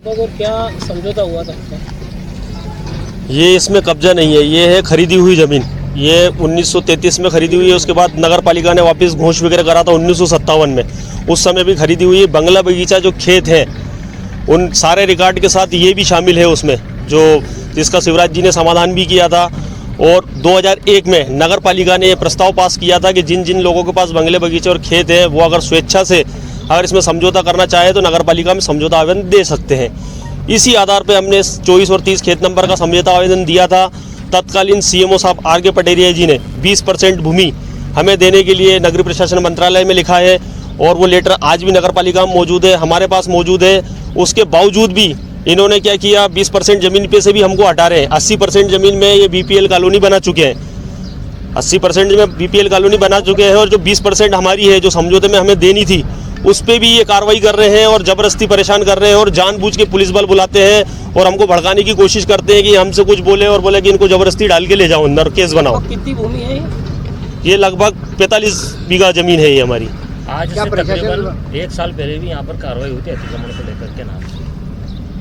और क्या समझौता हुआ था? ये इसमें कब्जा नहीं है, ये है खरीदी हुई ज़मीन। ये 1933 में खरीदी हुई है, उसके बाद नगर पालिका ने वापस घोष वगैरह करा था 1957 में, उस समय भी खरीदी हुई है। बंगला बगीचा जो खेत है उन सारे रिकॉर्ड के साथ ये भी शामिल है उसमें, जो जिसका शिवराज जी ने समाधान भी किया था। और 2001 में नगर पालिका ने ये प्रस्ताव पास किया था कि जिन जिन लोगों के पास बंगले बगीचे और खेत है वो अगर स्वेच्छा से अगर इसमें समझौता करना चाहे तो नगर पालिका में समझौता आवेदन दे सकते हैं। इसी आधार पे हमने 24 और 30 खेत नंबर का समझौता आवेदन दिया था। तत्कालीन सीएमओ साहब आर.के. पटेरिया जी ने 20% भूमि हमें देने के लिए नगरीय प्रशासन मंत्रालय में लिखा है, और वो लेटर आज भी नगर पालिका में मौजूद है, हमारे पास मौजूद है। उसके बावजूद भी इन्होंने क्या किया, 20% ज़मीन पे से भी हमको हटा रहे हैं। 80% ज़मीन में ये बीपीएल कॉलोनी बना चुके हैं, 80% में बीपीएल कॉलोनी बना चुके हैं, और जो 20% हमारी है जो समझौते में हमें देनी थी उस पर भी ये कार्रवाई कर रहे हैं और ज़बरदस्ती परेशान कर रहे हैं, और जानबूझ के पुलिस बल बुलाते हैं और हमको भड़काने की कोशिश करते हैं कि हमसे कुछ बोले और बोले कि इनको ज़बरदस्ती डाल के ले जाओ अंदर, केस बनाओ। कितनी भूमि है ये लगभग 45 बीघा ज़मीन है ये हमारी। आज से तकरीबन 1 साल पहले भी यहाँ पर कार्रवाई हुई थी अतिक्रमण को लेकर के नाम से,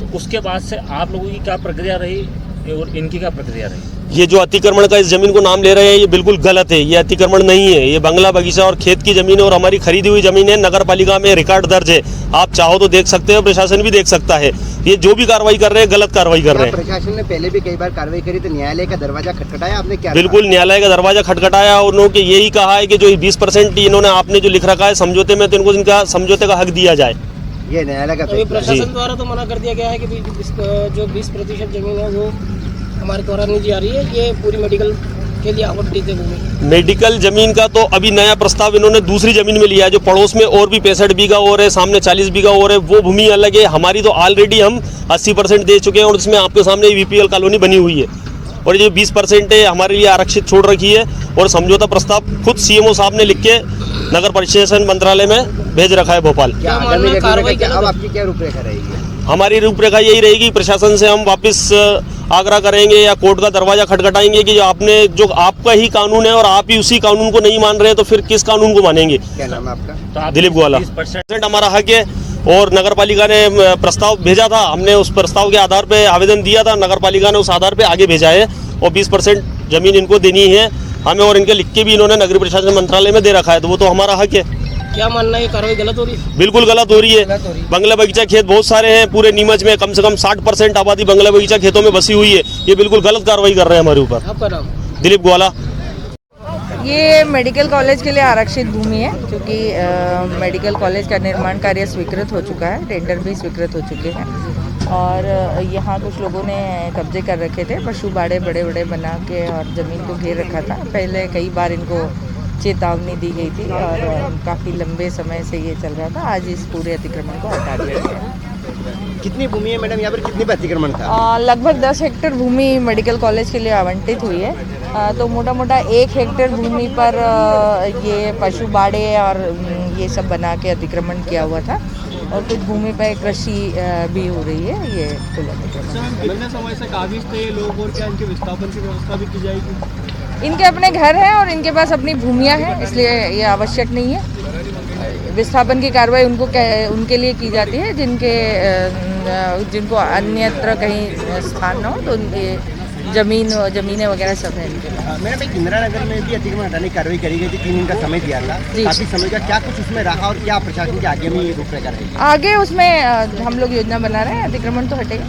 तो उसके बाद से आप लोगों की क्या प्रक्रिया रही और इनकी क्या प्रक्रिया रही? ये जो अतिक्रमण का इस ज़मीन को नाम ले रहे हैं ये बिल्कुल गलत है, ये अतिक्रमण नहीं है, ये बंगला बगीचा और खेत की ज़मीन है और हमारी खरीदी हुई ज़मीन है। नगर पालिका में रिकॉर्ड दर्ज है, आप चाहो तो देख सकते हो, प्रशासन भी देख सकता है। ये जो भी कार्रवाई कर रहे हैं गलत कार्रवाई कर रहे हैं। प्रशासन ने पहले भी कई बार कार्रवाई करी, तो न्यायालय का दरवाजा खटखटाया आपने? क्या बिल्कुल न्यायालय का दरवाजा खटखटाया, उन्होंने यही कहा है कि जो 20% इन्होंने आपने जो लिख रखा है समझौते में, तो इनको इनका समझौते का हक दिया जाए। ये न्यायालय का प्रशासन द्वारा तो मना कर दिया गया है कि जो 20% जमीन है वो हमारे द्वारा नहीं जा रही है, ये पूरी मेडिकल के लिए आवंटित है भूमि। मेडिकल जमीन का तो अभी नया प्रस्ताव इन्होंने दूसरी जमीन में लिया है, जो पड़ोस में और भी 65 बीघा और है, सामने 40 बीघा और है, वो भूमि अलग है। हमारी तो ऑलरेडी हम 80% दे चुके हैं और उसमें आपके सामने बीपीएल कॉलोनी बनी हुई है, और ये 20% है हमारे लिए आरक्षित छोड़ रखी है। और समझौता प्रस्ताव खुद सीएमओ साहब ने लिख के नगर प्रशासन मंत्रालय में भेज रखा है भोपाल। आपकी क्या रूपरेखा रहेगी? हमारी रूपरेखा यही रहेगी, प्रशासन से हम वापस आग्रह करेंगे या कोर्ट का दरवाजा खटखटाएंगे कि जो आपका ही कानून है और आप ही उसी कानून को नहीं मान रहे, तो फिर किस कानून को मानेंगे? क्या नाम है आपका? तो दिलीप ग्वाला। 20% हमारा हक है, और नगर पालिका ने प्रस्ताव भेजा था, हमने उस प्रस्ताव के आधार पे आवेदन दिया था, नगर पालिका ने उस आधार पे आगे भेजा है, और 20% जमीन इनको देनी है हमें, और इनके लिख के भी इन्होंने नगरीय प्रशासन मंत्रालय में दे रखा है, तो वो तो हमारा हक है। क्या मानना है, ये कार्रवाई गलत हो रही है? बिल्कुल गलत हो रही है। बंगला बगीचा खेत बहुत सारे हैं पूरे नीमच में, कम से कम 60% आबादी बंगला बगीचा खेतों में बसी हुई है। ये बिल्कुल गलत कार्रवाई कर रहे हैं हमारे ऊपर। आपका नाम? दिलीप ग्वाला। ये मेडिकल कॉलेज के लिए आरक्षित भूमि है, क्योंकि मेडिकल कॉलेज का निर्माण कार्य स्वीकृत हो चुका है, टेंडर भी स्वीकृत हो चुके हैं, और यहाँ कुछ लोगों ने कब्जे कर रखे थे, पशु बाड़े बड़े बड़े बना के और ज़मीन को घेर रखा था। पहले कई बार इनको चेतावनी दी गई थी और काफ़ी लंबे समय से ये चल रहा था। आज इस पूरे अतिक्रमण को हटा दिया गया। कितनी भूमि है मैडम यहाँ पर, कितनी पर अतिक्रमण था? लगभग 10 हेक्टेयर भूमि मेडिकल कॉलेज के लिए आवंटित हुई है। तो मोटा मोटा 1 हेक्टेयर भूमि पर ये पशु बाड़े और ये सब बना के अतिक्रमण किया हुआ था, और कुछ भूमि पर कृषि भी हो रही है। ये कुल अतिक्रमण कितने समय से काबिज थे लोग, और क्या इनके विस्थापन की व्यवस्था भी की जाएगी? इनके अपने घर हैं और इनके पास अपनी भूमियां हैं, इसलिए ये आवश्यक नहीं है। विस्थापन की कार्रवाई उनके लिए की जाती है जिनको अन्यत्र कहीं स्थान न हो, तो उनके जमीनें वगैरह सब है इनके पास। मैडम, इंदिरा नगर में भी अतिक्रमण हटाने की कार्रवाई करी गई थी, 3 दिन का समय दिया था, काफी समय का, क्या कुछ उसमें रहा और क्या प्रशासन के आगे में रूपरेखा रहेगी? आगे उसमें हम लोग योजना बना रहे हैं, अतिक्रमण तो हटेगा।